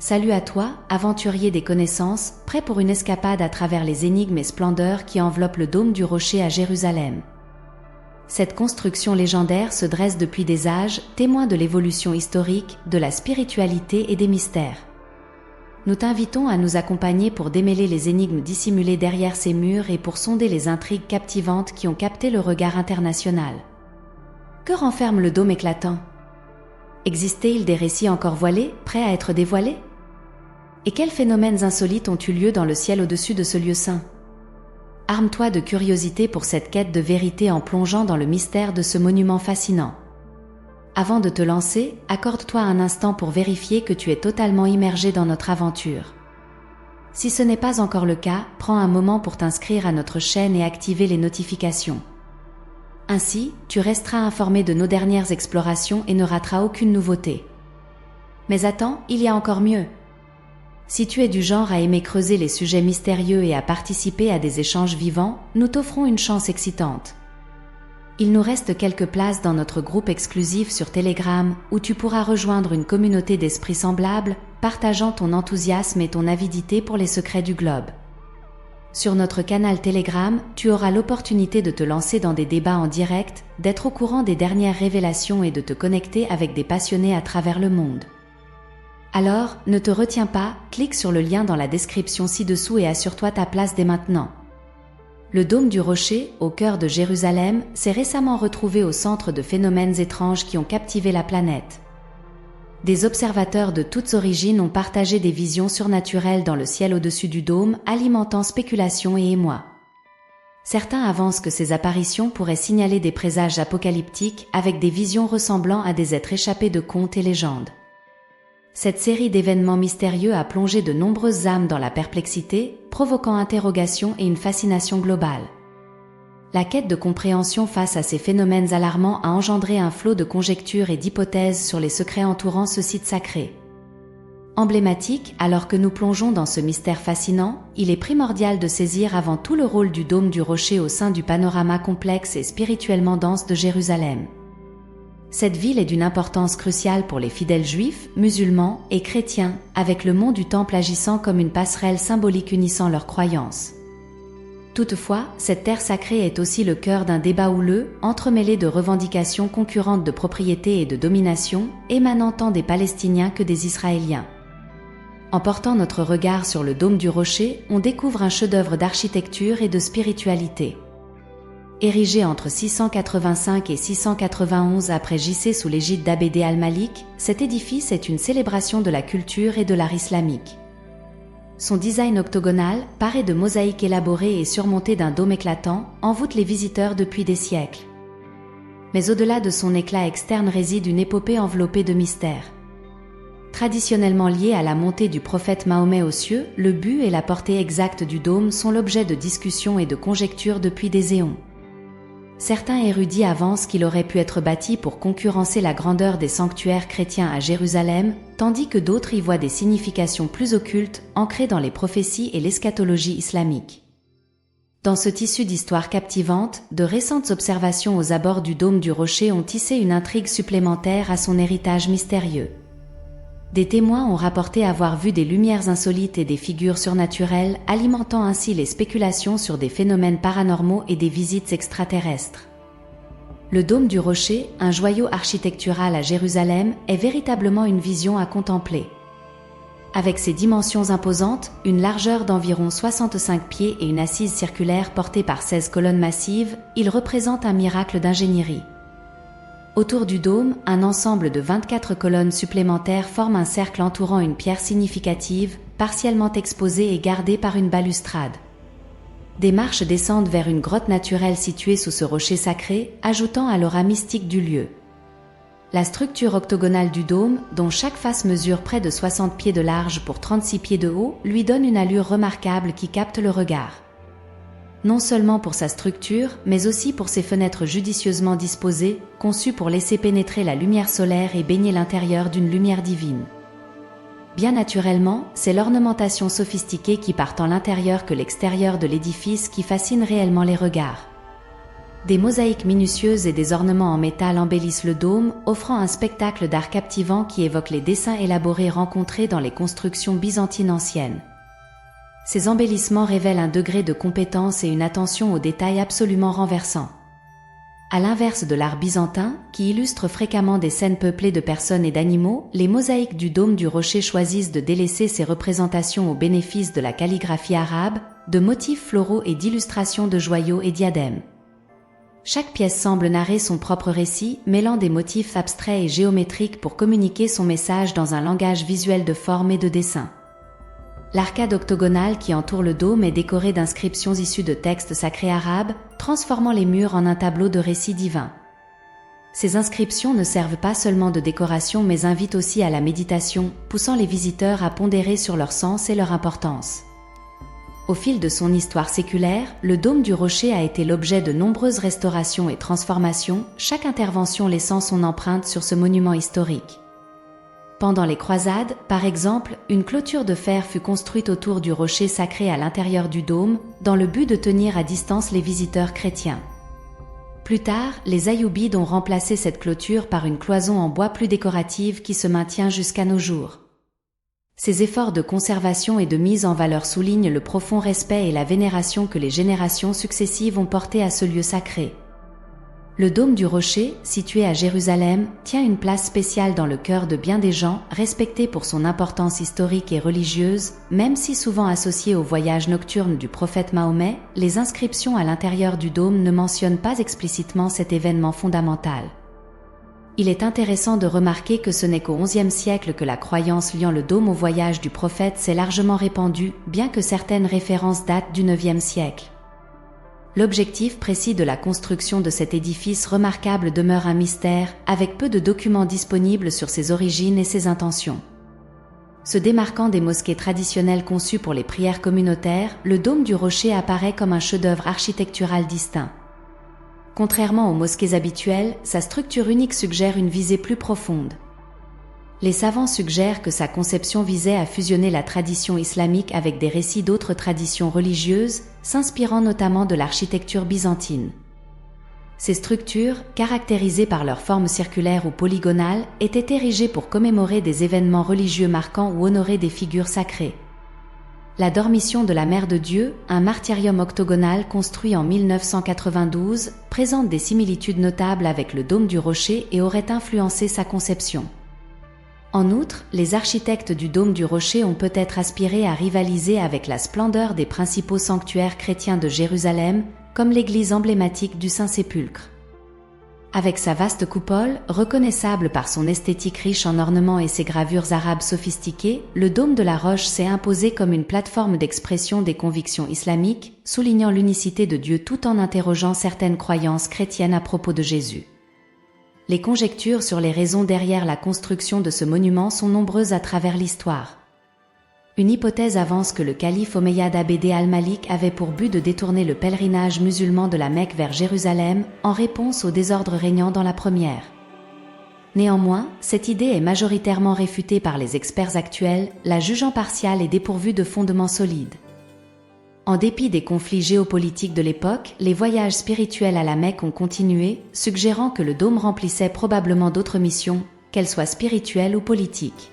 Salut à toi, aventurier des connaissances, prêt pour une escapade à travers les énigmes et splendeurs qui enveloppent le dôme du rocher à Jérusalem. Cette construction légendaire se dresse depuis des âges, témoin de l'évolution historique, de la spiritualité et des mystères. Nous t'invitons à nous accompagner pour démêler les énigmes dissimulées derrière ces murs et pour sonder les intrigues captivantes qui ont capté le regard international. Que renferme le dôme éclatant ? Existait-il des récits encore voilés, prêts à être dévoilés ? Et quels phénomènes insolites ont eu lieu dans le ciel au-dessus de ce lieu saint ? Arme-toi de curiosité pour cette quête de vérité en plongeant dans le mystère de ce monument fascinant. Avant de te lancer, accorde-toi un instant pour vérifier que tu es totalement immergé dans notre aventure. Si ce n'est pas encore le cas, prends un moment pour t'inscrire à notre chaîne et activer les notifications. Ainsi, tu resteras informé de nos dernières explorations et ne rateras aucune nouveauté. Mais attends, il y a encore mieux. Si tu es du genre à aimer creuser les sujets mystérieux et à participer à des échanges vivants, nous t'offrons une chance excitante. Il nous reste quelques places dans notre groupe exclusif sur Telegram où tu pourras rejoindre une communauté d'esprits semblables, partageant ton enthousiasme et ton avidité pour les secrets du globe. Sur notre canal Telegram, tu auras l'opportunité de te lancer dans des débats en direct, d'être au courant des dernières révélations et de te connecter avec des passionnés à travers le monde. Alors, ne te retiens pas, clique sur le lien dans la description ci-dessous et assure-toi ta place dès maintenant. Le dôme du rocher, au cœur de Jérusalem, s'est récemment retrouvé au centre de phénomènes étranges qui ont captivé la planète. Des observateurs de toutes origines ont partagé des visions surnaturelles dans le ciel au-dessus du dôme, alimentant spéculations et émoi. Certains avancent que ces apparitions pourraient signaler des présages apocalyptiques avec des visions ressemblant à des êtres échappés de contes et légendes. Cette série d'événements mystérieux a plongé de nombreuses âmes dans la perplexité, provoquant interrogations et une fascination globale. La quête de compréhension face à ces phénomènes alarmants a engendré un flot de conjectures et d'hypothèses sur les secrets entourant ce site sacré. Emblématique, alors que nous plongeons dans ce mystère fascinant, il est primordial de saisir avant tout le rôle du dôme du rocher au sein du panorama complexe et spirituellement dense de Jérusalem. Cette ville est d'une importance cruciale pour les fidèles juifs, musulmans et chrétiens, avec le mont du Temple agissant comme une passerelle symbolique unissant leurs croyances. Toutefois, cette terre sacrée est aussi le cœur d'un débat houleux, entremêlé de revendications concurrentes de propriété et de domination, émanant tant des Palestiniens que des Israéliens. En portant notre regard sur le dôme du rocher, on découvre un chef-d'œuvre d'architecture et de spiritualité. Érigé entre 685 et 691 après J.C. sous l'égide d'Abd al-Malik, cet édifice est une célébration de la culture et de l'art islamique. Son design octogonal, paré de mosaïques élaborées et surmonté d'un dôme éclatant, envoûte les visiteurs depuis des siècles. Mais au-delà de son éclat externe réside une épopée enveloppée de mystères. Traditionnellement liée à la montée du prophète Mahomet aux cieux, le but et la portée exacte du dôme sont l'objet de discussions et de conjectures depuis des éons. Certains érudits avancent qu'il aurait pu être bâti pour concurrencer la grandeur des sanctuaires chrétiens à Jérusalem, tandis que d'autres y voient des significations plus occultes, ancrées dans les prophéties et l'eschatologie islamique. Dans ce tissu d'histoires captivantes, de récentes observations aux abords du dôme du rocher ont tissé une intrigue supplémentaire à son héritage mystérieux. Des témoins ont rapporté avoir vu des lumières insolites et des figures surnaturelles, alimentant ainsi les spéculations sur des phénomènes paranormaux et des visites extraterrestres. Le dôme du rocher, un joyau architectural à Jérusalem, est véritablement une vision à contempler. Avec ses dimensions imposantes, une largeur d'environ 65 pieds et une assise circulaire portée par 16 colonnes massives, il représente un miracle d'ingénierie. Autour du dôme, un ensemble de 24 colonnes supplémentaires forme un cercle entourant une pierre significative, partiellement exposée et gardée par une balustrade. Des marches descendent vers une grotte naturelle située sous ce rocher sacré, ajoutant à l'aura mystique du lieu. La structure octogonale du dôme, dont chaque face mesure près de 60 pieds de large pour 36 pieds de haut, lui donne une allure remarquable qui capte le regard. Non seulement pour sa structure, mais aussi pour ses fenêtres judicieusement disposées, conçues pour laisser pénétrer la lumière solaire et baigner l'intérieur d'une lumière divine. Bien naturellement, c'est l'ornementation sophistiquée qui part tant l'intérieur que l'extérieur de l'édifice qui fascine réellement les regards. Des mosaïques minutieuses et des ornements en métal embellissent le dôme, offrant un spectacle d'art captivant qui évoque les dessins élaborés rencontrés dans les constructions byzantines anciennes. Ces embellissements révèlent un degré de compétence et une attention aux détails absolument renversants. À l'inverse de l'art byzantin, qui illustre fréquemment des scènes peuplées de personnes et d'animaux, les mosaïques du dôme du rocher choisissent de délaisser ces représentations au bénéfice de la calligraphie arabe, de motifs floraux et d'illustrations de joyaux et diadèmes. Chaque pièce semble narrer son propre récit, mêlant des motifs abstraits et géométriques pour communiquer son message dans un langage visuel de forme et de dessin. L'arcade octogonale qui entoure le dôme est décorée d'inscriptions issues de textes sacrés arabes, transformant les murs en un tableau de récits divins. Ces inscriptions ne servent pas seulement de décoration mais invitent aussi à la méditation, poussant les visiteurs à pondérer sur leur sens et leur importance. Au fil de son histoire séculaire, le dôme du rocher a été l'objet de nombreuses restaurations et transformations, chaque intervention laissant son empreinte sur ce monument historique. Pendant les croisades, par exemple, une clôture de fer fut construite autour du rocher sacré à l'intérieur du dôme, dans le but de tenir à distance les visiteurs chrétiens. Plus tard, les Ayyoubides ont remplacé cette clôture par une cloison en bois plus décorative qui se maintient jusqu'à nos jours. Ces efforts de conservation et de mise en valeur soulignent le profond respect et la vénération que les générations successives ont porté à ce lieu sacré. Le dôme du rocher, situé à Jérusalem, tient une place spéciale dans le cœur de bien des gens, respecté pour son importance historique et religieuse, même si souvent associé au voyage nocturne du prophète Mahomet, les inscriptions à l'intérieur du dôme ne mentionnent pas explicitement cet événement fondamental. Il est intéressant de remarquer que ce n'est qu'au XIe siècle que la croyance liant le dôme au voyage du prophète s'est largement répandue, bien que certaines références datent du IXe siècle. L'objectif précis de la construction de cet édifice remarquable demeure un mystère, avec peu de documents disponibles sur ses origines et ses intentions. Se démarquant des mosquées traditionnelles conçues pour les prières communautaires, le dôme du rocher apparaît comme un chef-d'œuvre architectural distinct. Contrairement aux mosquées habituelles, sa structure unique suggère une visée plus profonde. Les savants suggèrent que sa conception visait à fusionner la tradition islamique avec des récits d'autres traditions religieuses, s'inspirant notamment de l'architecture byzantine. Ces structures, caractérisées par leur forme circulaire ou polygonale, étaient érigées pour commémorer des événements religieux marquants ou honorer des figures sacrées. La Dormition de la Mère de Dieu, un martyrium octogonal construit en 1992, présente des similitudes notables avec le dôme du rocher et aurait influencé sa conception. En outre, les architectes du dôme du rocher ont peut-être aspiré à rivaliser avec la splendeur des principaux sanctuaires chrétiens de Jérusalem, comme l'église emblématique du Saint-Sépulcre. Avec sa vaste coupole, reconnaissable par son esthétique riche en ornements et ses gravures arabes sophistiquées, le dôme de la Roche s'est imposé comme une plateforme d'expression des convictions islamiques, soulignant l'unicité de Dieu tout en interrogeant certaines croyances chrétiennes à propos de Jésus. Les conjectures sur les raisons derrière la construction de ce monument sont nombreuses à travers l'histoire. Une hypothèse avance que le calife Omeyyade Abd al-Malik avait pour but de détourner le pèlerinage musulman de la Mecque vers Jérusalem en réponse au désordre régnant dans la première. Néanmoins, cette idée est majoritairement réfutée par les experts actuels, la jugeant partiale et dépourvue de fondements solides. En dépit des conflits géopolitiques de l'époque, les voyages spirituels à la Mecque ont continué, suggérant que le dôme remplissait probablement d'autres missions, qu'elles soient spirituelles ou politiques.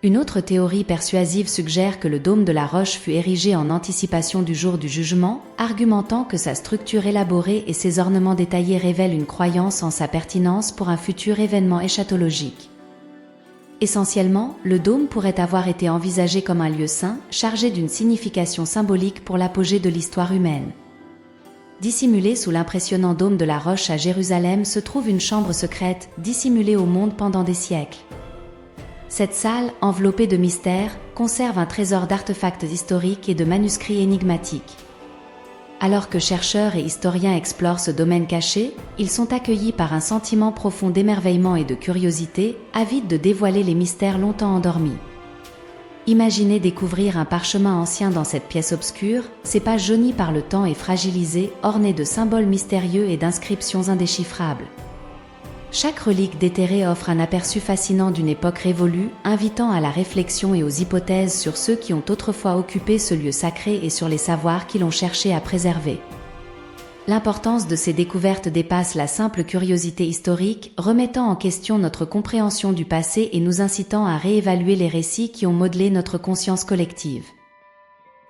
Une autre théorie persuasive suggère que le dôme de la Roche fut érigé en anticipation du jour du jugement, argumentant que sa structure élaborée et ses ornements détaillés révèlent une croyance en sa pertinence pour un futur événement eschatologique. Essentiellement, le dôme pourrait avoir été envisagé comme un lieu saint, chargé d'une signification symbolique pour l'apogée de l'histoire humaine. Dissimulé sous l'impressionnant dôme de la Roche à Jérusalem se trouve une chambre secrète, dissimulée au monde pendant des siècles. Cette salle, enveloppée de mystères, conserve un trésor d'artefacts historiques et de manuscrits énigmatiques. Alors que chercheurs et historiens explorent ce domaine caché, ils sont accueillis par un sentiment profond d'émerveillement et de curiosité, avides de dévoiler les mystères longtemps endormis. Imaginez découvrir un parchemin ancien dans cette pièce obscure, ses pages jaunies par le temps et fragilisées, ornées de symboles mystérieux et d'inscriptions indéchiffrables. Chaque relique déterrée offre un aperçu fascinant d'une époque révolue, invitant à la réflexion et aux hypothèses sur ceux qui ont autrefois occupé ce lieu sacré et sur les savoirs qui l'ont cherché à préserver. L'importance de ces découvertes dépasse la simple curiosité historique, remettant en question notre compréhension du passé et nous incitant à réévaluer les récits qui ont modelé notre conscience collective.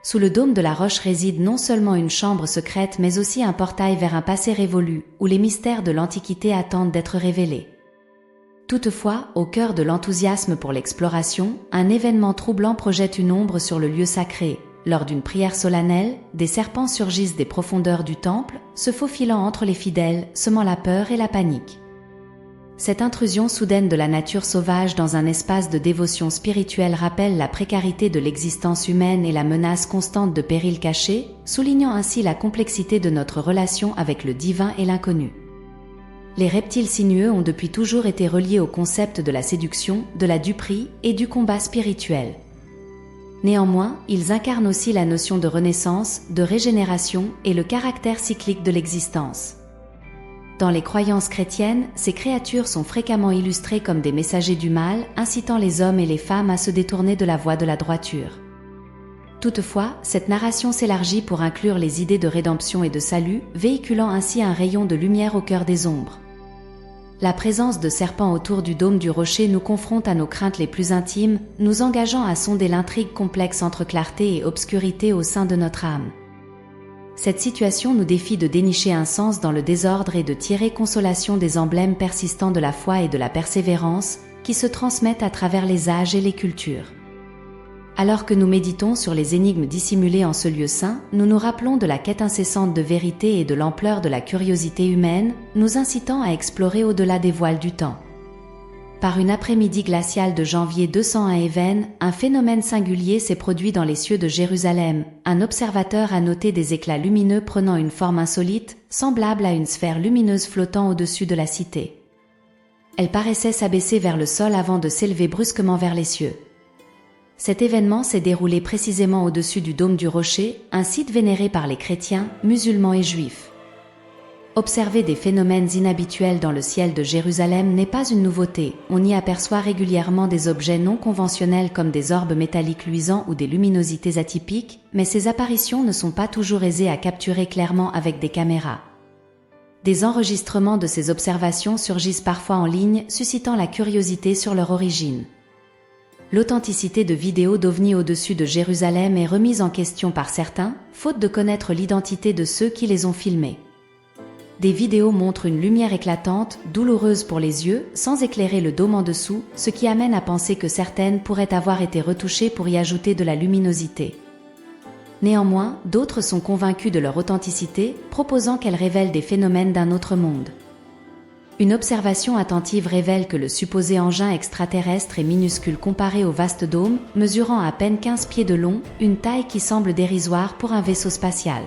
Sous le dôme de la roche réside non seulement une chambre secrète mais aussi un portail vers un passé révolu, où les mystères de l'Antiquité attendent d'être révélés. Toutefois, au cœur de l'enthousiasme pour l'exploration, un événement troublant projette une ombre sur le lieu sacré. Lors d'une prière solennelle, des serpents surgissent des profondeurs du temple, se faufilant entre les fidèles, semant la peur et la panique. Cette intrusion soudaine de la nature sauvage dans un espace de dévotion spirituelle rappelle la précarité de l'existence humaine et la menace constante de périls cachés, soulignant ainsi la complexité de notre relation avec le divin et l'inconnu. Les reptiles sinueux ont depuis toujours été reliés au concept de la séduction, de la duperie et du combat spirituel. Néanmoins, ils incarnent aussi la notion de renaissance, de régénération et le caractère cyclique de l'existence. Dans les croyances chrétiennes, ces créatures sont fréquemment illustrées comme des messagers du mal, incitant les hommes et les femmes à se détourner de la voie de la droiture. Toutefois, cette narration s'élargit pour inclure les idées de rédemption et de salut, véhiculant ainsi un rayon de lumière au cœur des ombres. La présence de serpents autour du dôme du rocher nous confronte à nos craintes les plus intimes, nous engageant à sonder l'intrigue complexe entre clarté et obscurité au sein de notre âme. Cette situation nous défie de dénicher un sens dans le désordre et de tirer consolation des emblèmes persistants de la foi et de la persévérance, qui se transmettent à travers les âges et les cultures. Alors que nous méditons sur les énigmes dissimulées en ce lieu saint, nous nous rappelons de la quête incessante de vérité et de l'ampleur de la curiosité humaine, nous incitant à explorer au-delà des voiles du temps. Par une après-midi glaciale de janvier 201 Even, un phénomène singulier s'est produit dans les cieux de Jérusalem. Un observateur a noté des éclats lumineux prenant une forme insolite, semblable à une sphère lumineuse flottant au-dessus de la cité. Elle paraissait s'abaisser vers le sol avant de s'élever brusquement vers les cieux. Cet événement s'est déroulé précisément au-dessus du dôme du rocher, un site vénéré par les chrétiens, musulmans et juifs. Observer des phénomènes inhabituels dans le ciel de Jérusalem n'est pas une nouveauté, on y aperçoit régulièrement des objets non conventionnels comme des orbes métalliques luisants ou des luminosités atypiques, mais ces apparitions ne sont pas toujours aisées à capturer clairement avec des caméras. Des enregistrements de ces observations surgissent parfois en ligne, suscitant la curiosité sur leur origine. L'authenticité de vidéos d'ovnis au-dessus de Jérusalem est remise en question par certains, faute de connaître l'identité de ceux qui les ont filmés. Des vidéos montrent une lumière éclatante, douloureuse pour les yeux, sans éclairer le dôme en dessous, ce qui amène à penser que certaines pourraient avoir été retouchées pour y ajouter de la luminosité. Néanmoins, d'autres sont convaincus de leur authenticité, proposant qu'elles révèlent des phénomènes d'un autre monde. Une observation attentive révèle que le supposé engin extraterrestre est minuscule comparé au vaste dôme, mesurant à peine 15 pieds de long, une taille qui semble dérisoire pour un vaisseau spatial.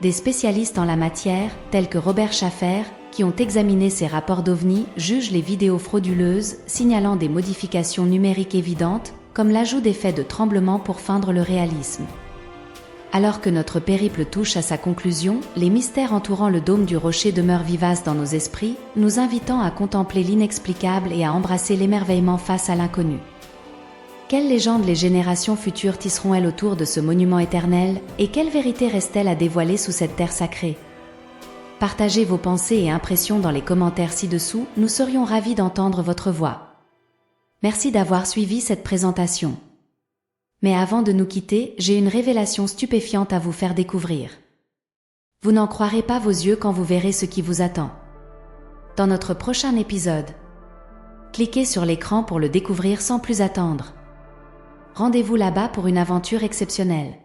Des spécialistes en la matière, tels que Robert Schaffer, qui ont examiné ces rapports d'OVNI, jugent les vidéos frauduleuses, signalant des modifications numériques évidentes, comme l'ajout d'effets de tremblement pour feindre le réalisme. Alors que notre périple touche à sa conclusion, les mystères entourant le dôme du rocher demeurent vivaces dans nos esprits, nous invitant à contempler l'inexplicable et à embrasser l'émerveillement face à l'inconnu. Quelles légendes les générations futures tisseront-elles autour de ce monument éternel, et quelle vérité reste-t-elle à dévoiler sous cette terre sacrée? Partagez vos pensées et impressions dans les commentaires ci-dessous, nous serions ravis d'entendre votre voix. Merci d'avoir suivi cette présentation. Mais avant de nous quitter, j'ai une révélation stupéfiante à vous faire découvrir. Vous n'en croirez pas vos yeux quand vous verrez ce qui vous attend. Dans notre prochain épisode, cliquez sur l'écran pour le découvrir sans plus attendre. Rendez-vous là-bas pour une aventure exceptionnelle.